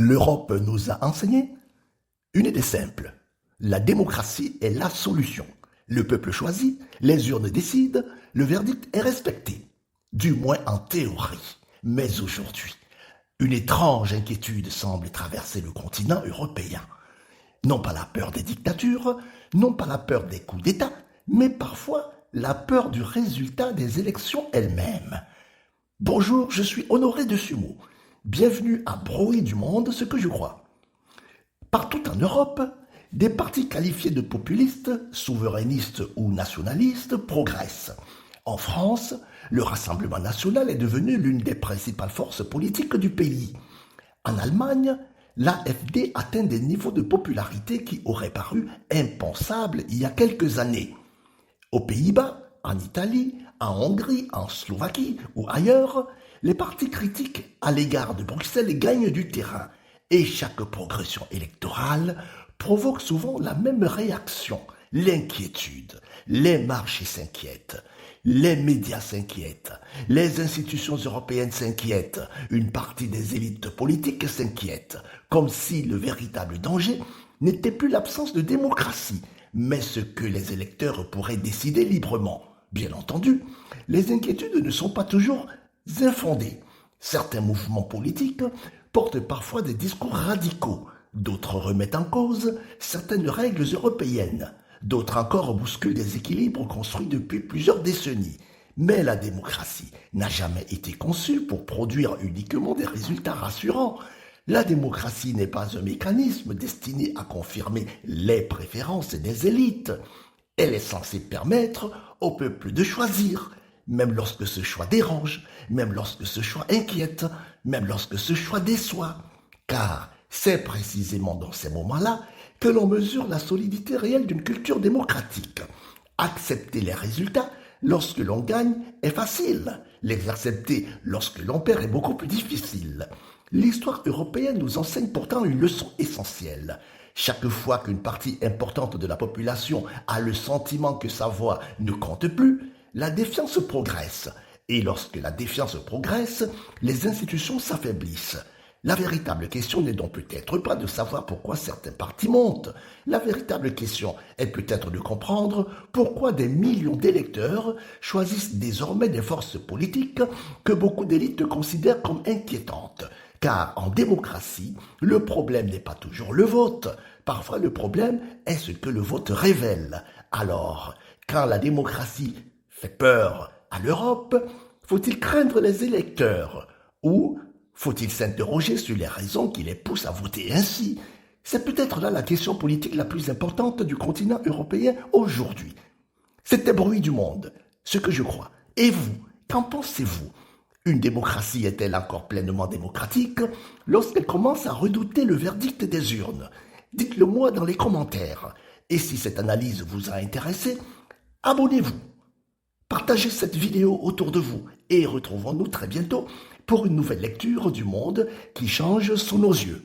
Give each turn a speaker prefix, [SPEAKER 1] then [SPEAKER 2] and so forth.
[SPEAKER 1] L'Europe nous a enseigné une idée simple. La démocratie est la solution. Le peuple choisit, les urnes décident, le verdict est respecté. Du moins en théorie. Mais aujourd'hui, une étrange inquiétude semble traverser le continent européen. Non pas la peur des dictatures, non pas la peur des coups d'État, mais parfois la peur du résultat des élections elles-mêmes. Bonjour, je suis Honoré de Sumo. Bienvenue à Bruit du Monde, ce que je crois. Partout en Europe, des partis qualifiés de populistes, souverainistes ou nationalistes progressent. En France, le Rassemblement national est devenu l'une des principales forces politiques du pays. En Allemagne, l'AfD atteint des niveaux de popularité qui auraient paru impensables il y a quelques années. Aux Pays-Bas, en Italie, en Hongrie, en Slovaquie ou ailleurs, les partis critiques à l'égard de Bruxelles gagnent du terrain et chaque progression électorale provoque souvent la même réaction, l'inquiétude. Les marchés s'inquiètent, les médias s'inquiètent, les institutions européennes s'inquiètent, une partie des élites politiques s'inquiète, comme si le véritable danger n'était plus l'absence de démocratie, mais ce que les électeurs pourraient décider librement. Bien entendu, les inquiétudes ne sont pas toujours infondées. Certains mouvements politiques portent parfois des discours radicaux, d'autres remettent en cause certaines règles européennes, d'autres encore bousculent des équilibres construits depuis plusieurs décennies. Mais la démocratie n'a jamais été conçue pour produire uniquement des résultats rassurants. La démocratie n'est pas un mécanisme destiné à confirmer les préférences des élites. Elle est censée permettre au peuple de choisir, même lorsque ce choix dérange, même lorsque ce choix inquiète, même lorsque ce choix déçoit. Car c'est précisément dans ces moments-là que l'on mesure la solidité réelle d'une culture démocratique. Accepter les résultats lorsque l'on gagne est facile. Les accepter lorsque l'on perd est beaucoup plus difficile. L'histoire européenne nous enseigne pourtant une leçon essentielle. Chaque fois qu'une partie importante de la population a le sentiment que sa voix ne compte plus, la défiance progresse. Et lorsque la défiance progresse, les institutions s'affaiblissent. La véritable question n'est donc peut-être pas de savoir pourquoi certains partis montent. La véritable question est peut-être de comprendre pourquoi des millions d'électeurs choisissent désormais des forces politiques que beaucoup d'élites considèrent comme inquiétantes. Car en démocratie, le problème n'est pas toujours le vote. Parfois le problème est ce que le vote révèle. Alors, quand la démocratie fait peur à l'Europe, faut-il craindre les électeurs ou faut-il s'interroger sur les raisons qui les poussent à voter ainsi? C'est peut-être là la question politique la plus importante du continent européen aujourd'hui. C'était Bruit du Monde, ce que je crois. Et vous, qu'en pensez-vous? Une démocratie est-elle encore pleinement démocratique lorsqu'elle commence à redouter le verdict des urnes? Dites-le moi dans les commentaires. Et si cette analyse vous a intéressé, abonnez-vous. Partagez cette vidéo autour de vous et retrouvons-nous très bientôt pour une nouvelle lecture du monde qui change sous nos yeux.